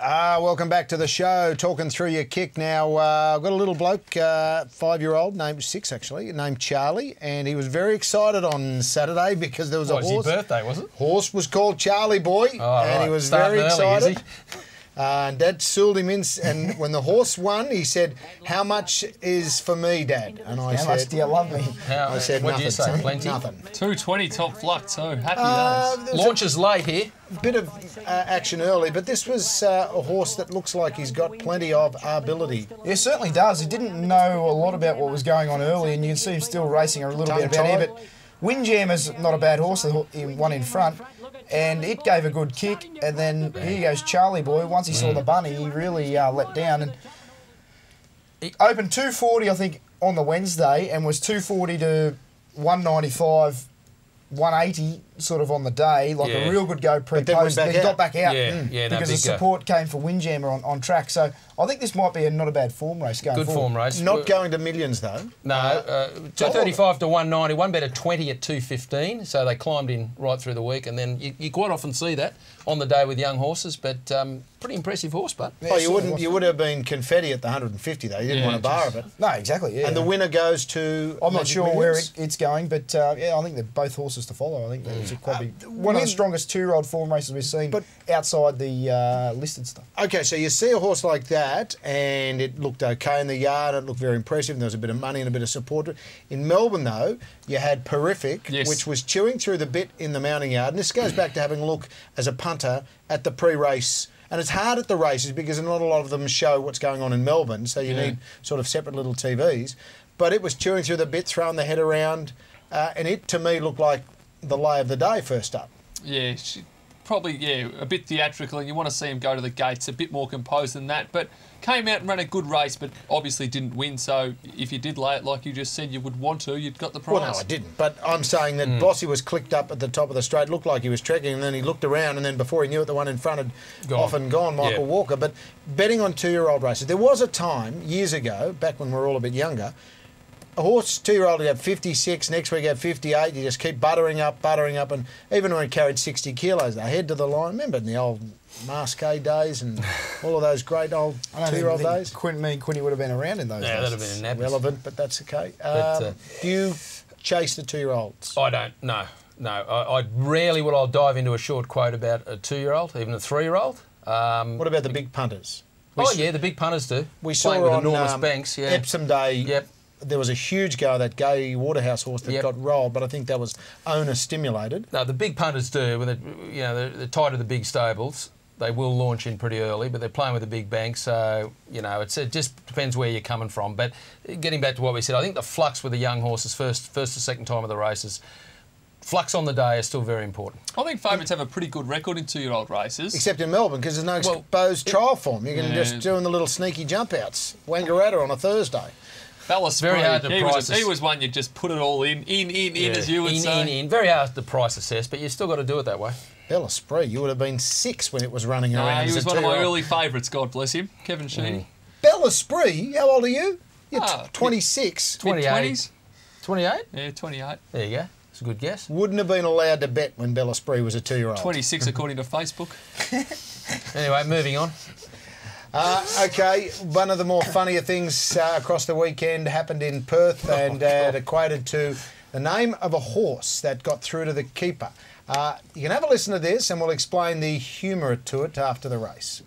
Welcome back to the show, Talking Through Your Kick. Now, I've got a little bloke, 5-year-old, named 6 actually, named Charlie, and he was very excited on Saturday because there was a horse. His birthday, was it? Horse was called Charlie Boy, and he was Starting very early, excited. is he? And Dad sooled him in, and when the horse won, he said, "How much is for me, Dad?" And I said, "How much do you love me?" I said, what did you say? Plenty. Nothing. 220 top fluck too. Happy days. Launches late here. Bit of action early, but this was a horse that looks like he's got plenty of ability. Yeah, certainly does. He didn't know a lot about what was going on early, and you can see him still racing a little bit about here. But Windjammer's not a bad horse, the one in front, and it gave a good kick. And then here goes Charlie Boy. Once he saw the bunny, he really let down. And he opened 240, I think, on the Wednesday, and was 240 to 195, 180 sort of on the day, like a real good go pre-post. Then he got back out because the support came for Windjammer on track. So I think this might be not a bad form race going forward. Good form race. Not going to millions though. No, 235 to 190. One bet at 20 at 215. So they climbed in right through the week, and then you quite often see that on the day with young horses. But pretty impressive horse, but you would have been confetti at the 150 though. You didn't want a bar of it. No, exactly. Yeah. And the winner goes to. I'm not sure where it's going, but yeah, I think they're both horses to follow. I think it's probably one of the strongest 2-year-old form races we've seen, but outside the listed stuff. Okay, so you see a horse like that, and it looked okay in the yard. It looked very impressive. And there was a bit of money and a bit of support. In Melbourne, though, you had Perfect, which was chewing through the bit in the mounting yard. And this goes back to having a look as a punter at the pre-race. And it's hard at the races because not a lot of them show what's going on in Melbourne, so you need sort of separate little TVs. But it was chewing through the bit, throwing the head around, and it, to me, looked like the lay of the day first up. Yeah, probably, a bit theatrical, and you want to see him go to the gates a bit more composed than that. But came out and ran a good race, but obviously didn't win. So if you did lay it like you just said you would want to, you'd got the prize. Well, no, I didn't. But I'm saying that Bossy was clicked up at the top of the straight, looked like he was trekking, and then he looked around, and then before he knew it, the one in front had often gone, Michael Walker. But betting on 2-year-old races, there was a time years ago, back when we were all a bit younger, a horse 2-year-old would have 56, next week have 58. You just keep buttering up, and even when it carried 60 kilos, they head to the line. Remember in the old Masqué days and all of those great old 2-year-old days? Quinny would have been around in those days. Yeah, that would have been relevant, but that's okay. Do you chase the 2-year-olds? I don't, no. I rarely would I dive into a short quote about a 2-year-old, even a 3-year-old. What about the big punters? The big punters do. We saw with on enormous banks, Epsom Day. There was a huge go, that Gay Waterhouse horse that got rolled, but I think that was owner stimulated. No, the big punters do. When they're tied to the big stables, they will launch in pretty early, but they're playing with the big banks, so it just depends where you're coming from. But getting back to what we said, I think the flux with the young horses first or second time of the races. Flux on the day is still very important. I think favourites have a pretty good record in 2-year-old races. Except in Melbourne, because there's no exposed trial form. You can just doing the little sneaky jump outs. Wangaratta on a Thursday. Very hard to price. He was one you just put it all in as you would say. Very hard to price assess, but you still got to do it that way. Bella Spree, you would have been 6 when it was running around. He was one of my early favourites, God bless him, Kevin Sheedy. Bella Spree, how old are you? You're 26. 28. 28? Yeah, 28. There you go. It's a good guess. Wouldn't have been allowed to bet when Bella Spree was a 2-year-old. 26 according to Facebook. Anyway, moving on. Okay, one of the more funnier things across the weekend happened in Perth, and it equated to the name of a horse that got through to the keeper. You can have a listen to this, and we'll explain the humour to it after the race.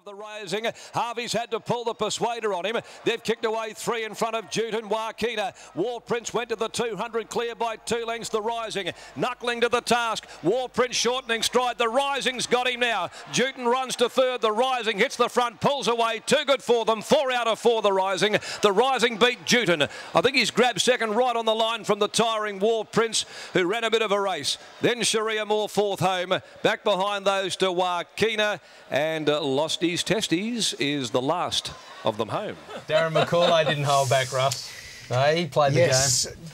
The rising. Harvey's had to pull the persuader on him. They've kicked away 3 in front of Jute and Wakina. War Prince went to the 200 clear by 2 lengths. The rising knuckling to the task. War Prince shortening stride. The rising's got him now. Jute runs to third. The rising hits the front, pulls away. Too good for them. 4 out of 4 the rising. The rising beat Jute. I think he's grabbed second right on the line from the tiring War Prince, who ran a bit of a race. Then Sharia Moore fourth home. Back behind those to Wakina, and lost his testes is the last of them home. Darren McCauley didn't hold back, Russ. No, he played the game.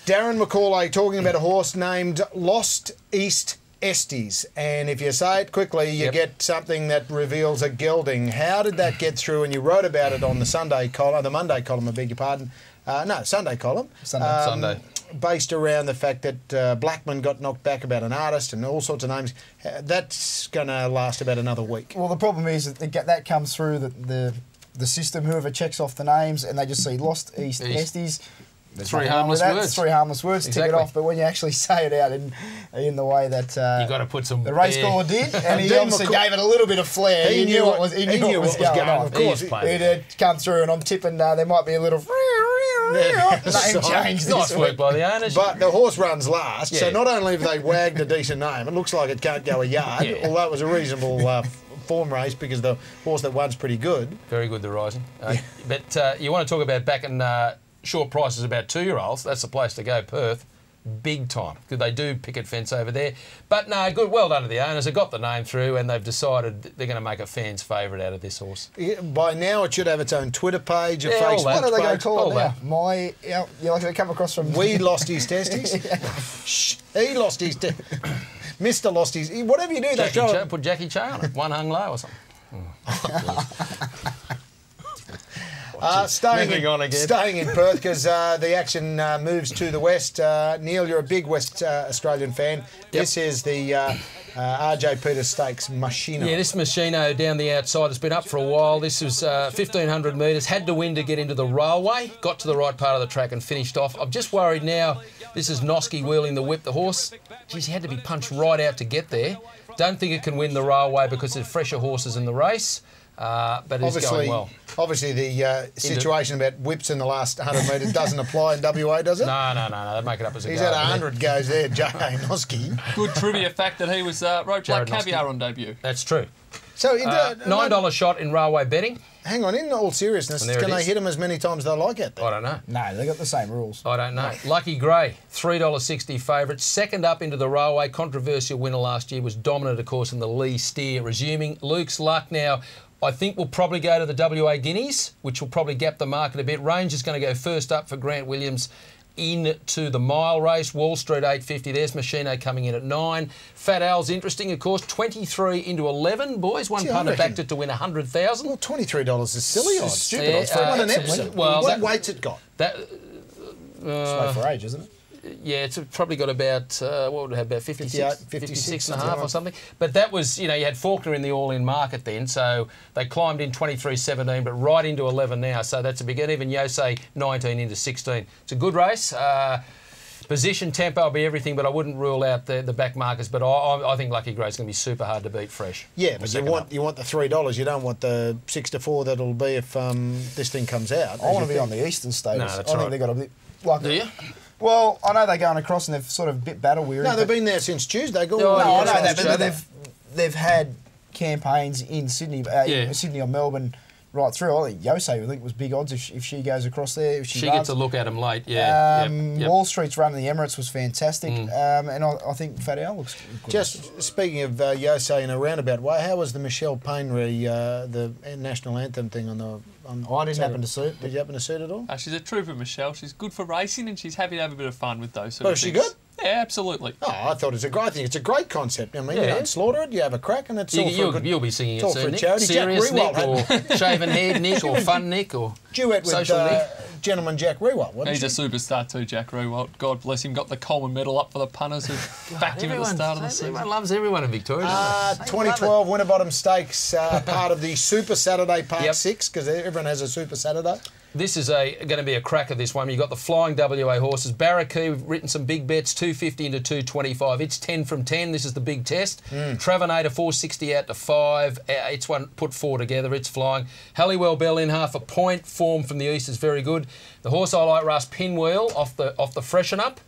Darren McCauley talking about a horse named Lost East Estes. And if you say it quickly, you get something that reveals a gelding. How did that get through? And you wrote about it on the Sunday column, the Monday column, I beg your pardon. No, Sunday column. Sunday. based around the fact that Blackman got knocked back about an artist and all sorts of names. That's going to last about another week. Well, the problem is that comes through the system. Whoever checks off the names and they just see Lost, East, Esties. Three harmless words. Three harmless words. Exactly. Tick it off. But when you actually say it out in the way that you got to put some the race caller did, and he obviously gave it a little bit of flair. He knew what was going on. Of course, it had come through, and I'm tipping there might be a little name change. Nice work by the owners. But the horse runs last, so not only have they wagged a decent name, it looks like it can't go a yard, although it was a reasonable form race because the horse that won's pretty good. Very good, the Rising. But you want to talk about backing short prices about 2-year-olds, that's the place to go, Perth. Big time, because they do picket fence over there. But no, good, well done to the owners. They got the name through and they've decided they're going to make a fan's favourite out of this horse. By now it should have its own Twitter page, a Facebook page. What are they going to call it now? You like to come across from... We lost his testes. Shh, he lost his testes. Mr. lost his... Whatever you do, put Jackie Che on it. One hung low or something. Staying in Perth because the action moves to the west. Neil, you're a big West Australian fan. Yep. This is the RJ Peters Stakes Machino. Yeah, this Machino down the outside has been up for a while. This was 1,500 metres. Had to win to get into the railway. Got to the right part of the track and finished off. I'm just worried now. This is Noski wheeling the whip. The horse, geez, he had to be punched right out to get there. Don't think it can win the railway because there's fresher horses in the race. But it's going well. Obviously, the situation about whips in the last 100 metres doesn't apply in WA, does it? No. They make it up as a He's go. had 100 goes there, J.A. Noski. Good trivia fact that he was wrote Black Caviar on debut. That's true. So $9 shot in railway betting. Hang on, in all seriousness, can they hit him as many times as they like it? I don't know. No, they got the same rules. I don't know. Lucky Grey, $3.60 favourite. Second up into the railway. Controversial winner last year. Was dominant, of course, in the Lee steer. Resuming. Luke's luck now. I think we'll probably go to the WA Guineas, which will probably gap the market a bit. Range is going to go first up for Grant Williams into the mile race. Wall Street, $8.50. There's Machino coming in at 9. Fat Al's interesting, of course. 23 into 11, boys. One punter backed it to win 100,000. Well, $23 is silly odds. Stupid odds. For one an Epsom. What weight's it got? It's way for age, isn't it? Yeah, it's probably got about, what would it have, about 56 and a half or something. But that was, you had Faulkner in the all-in market then, so they climbed in 23.17, but right into 11 now, so that's a big, and even Yosei 19 into 16. It's a good race. Position, tempo will be everything, but I wouldn't rule out the back markers. But I think Lucky Grey's going to be super hard to beat fresh. Yeah, but you want the $3. You don't want the 6-4 that'll be if this thing comes out. I want to be on the Eastern Status. No, that's I think they've got a bit... Like, do you? Well, I know they're going across and they've sort of a bit battle weary. No, they've been there since Tuesday. I know that, but they've had campaigns in Sydney, Sydney or Melbourne right through. I think Yosei was big odds if she goes across there. If she gets a look at him late, Wall Street's run in the Emirates was fantastic, and I think Fat Al looks good. Just speaking of Yosei in a roundabout way, how was the Michelle Painry, the national anthem thing on the... I didn't happen to see it. Did you happen to see it at all? She's a trooper, Michelle. She's good for racing and she's happy to have a bit of fun with those sort of things. Was she good? Yeah, absolutely. Oh, I thought it's a great thing. It's a great concept. I mean, you don't slaughter it, you have a crack, and it's all for good. You'll be singing it's all it for soon, charity. Serious Jack Nick or Shaven Head Nick or Fun Nick or duet with Social Nick. Gentleman Jack Rewalt, wasn't He's a superstar too, Jack Rewalt. God bless him. Got the Coleman medal up for the punters who backed him at the start of the season. Everyone loves everyone in Victoria. 2012 Winterbottom Stakes, part of the Super Saturday Part 6, because everyone has a Super Saturday. This is going to be a cracker, this one. You've got the Flying WA horses. Barracuda, we've written some big bets, 250 into 225. It's 10 from 10. This is the big test. Travanator, 460 out to 5. It's one put 4 together. It's flying. Halliwell Bell in half a point. Form from the east is very good. The horse I like, Russ Pinwheel, off the freshen up.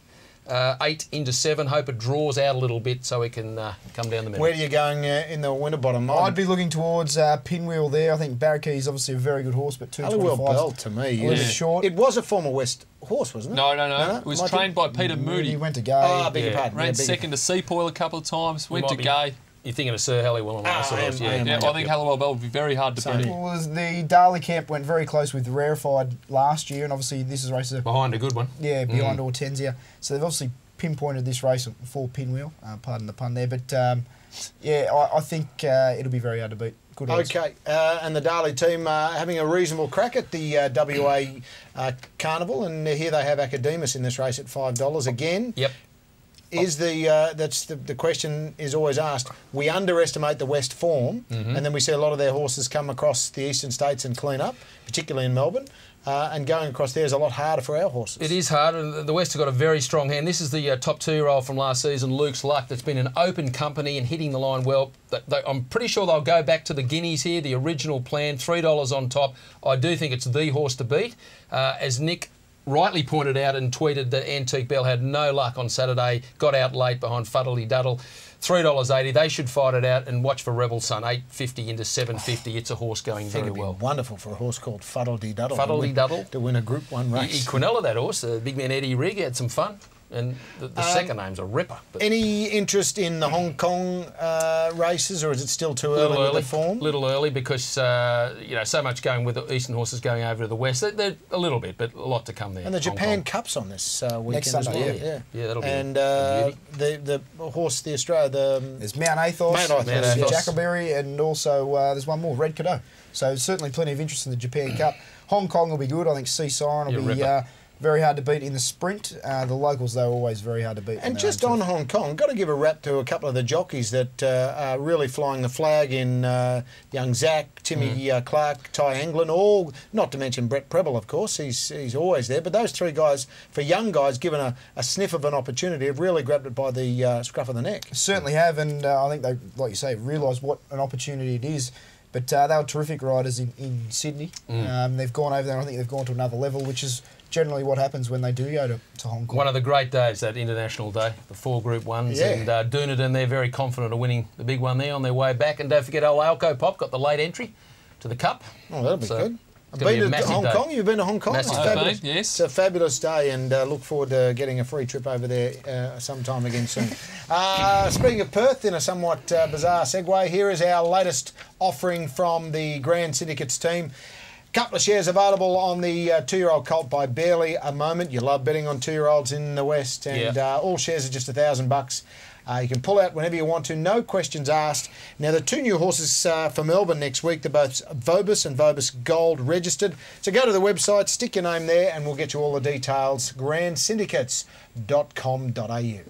8 into 7. Hope it draws out a little bit so it can come down the middle. Where are you going in the Winterbottom? I'd be looking towards Pinwheel there. I think Barracuda is obviously a very good horse, but 225. Halliwell Bell to me. A little bit short. It was a former West horse, wasn't it? No. It was trained by Peter Moody. He went to Gay. Beg your pardon. Ran second to Seapoil a couple of times. Went to Gay. You're thinking of Sir Halliwell and that sort of I think Halliwell Bell would be very hard to beat. Well, the Darley Camp went very close with Rarefied last year, and obviously this is races behind a good one. Yeah, behind Hortensia. So they've obviously pinpointed this race for Pinwheel, pardon the pun there, but yeah, I think it'll be very hard to beat. Good odds. Okay, and the Darley team having a reasonable crack at the WA Carnival, and here they have Academus in this race at $5 again. Yep. Is that's the question is always asked. We underestimate the West form, and then we see a lot of their horses come across the eastern states and clean up, particularly in Melbourne. And going across there is a lot harder for our horses. It is hard, and the West have got a very strong hand. This is the top 2-year-old from last season, Luke's Luck, that's been an open company and hitting the line well. I'm pretty sure they'll go back to the Guineas here, the original plan, $3 on top. I do think it's the horse to beat. As Nick rightly pointed out and tweeted that Antique Bell had no luck on Saturday, got out late behind Fuddly Duddle. $3.80. They should fight it out and watch for Rebel Sun. $8.50 into $7.50. It's a horse going very well. Wonderful for a horse called Fuddly Duddle. Fuddly Duddle to win a Group 1 race. He Quinella, that horse. Big man Eddie Rigg had some fun. And the second name's a ripper. But any interest in the Hong Kong races, or is it still too early with the form? Little early because you know, so much going with the eastern horses going over to the west. They're a little bit, but a lot to come there. And the Japan Cup's on this weekend next Sunday, as well. Yeah, that'll be. And the horse, the Australia, there's Mount Athos, Jackleberry, and also there's one more, Red Cadeau. So certainly plenty of interest in the Japan Cup. Hong Kong will be good. I think Sea Siren will be very hard to beat in the sprint. The locals, though, are always very hard to beat. And just on Hong Kong, got to give a rap to a couple of the jockeys that are really flying the flag in young Zach, Timmy Clark, Ty Anglin, all, not to mention Brett Preble, of course. He's always there. But those three guys, for young guys, given a sniff of an opportunity, have really grabbed it by the scruff of the neck. Certainly have, and I think they, like you say, realised what an opportunity it is. But they were terrific riders in Sydney. They've gone over there, and I think they've gone to another level, which is generally what happens when they do go to Hong Kong. One of the great days, that International Day, the 4 Group 1s. Yeah. And Dunedin, they're very confident of winning the big one there on their way back. And don't forget, old Alco Pop got the late entry to the Cup. Oh, that'll be good. I've been to Hong Kong. You've been to Hong Kong? Massive day. Yes. It's a fabulous day, and look forward to getting a free trip over there sometime again soon. Speaking of Perth, in a somewhat bizarre segue, here is our latest offering from the Grand Syndicates team. Couple of shares available on the 2-year-old colt by barely a moment. You love betting on 2-year-olds in the West, and all shares are just $1,000. You can pull out whenever you want to, no questions asked. Now, the 2 new horses for Melbourne next week, they're both Vobus and Vobus Gold registered. So go to the website, stick your name there, and we'll get you all the details, grandsyndicates.com.au.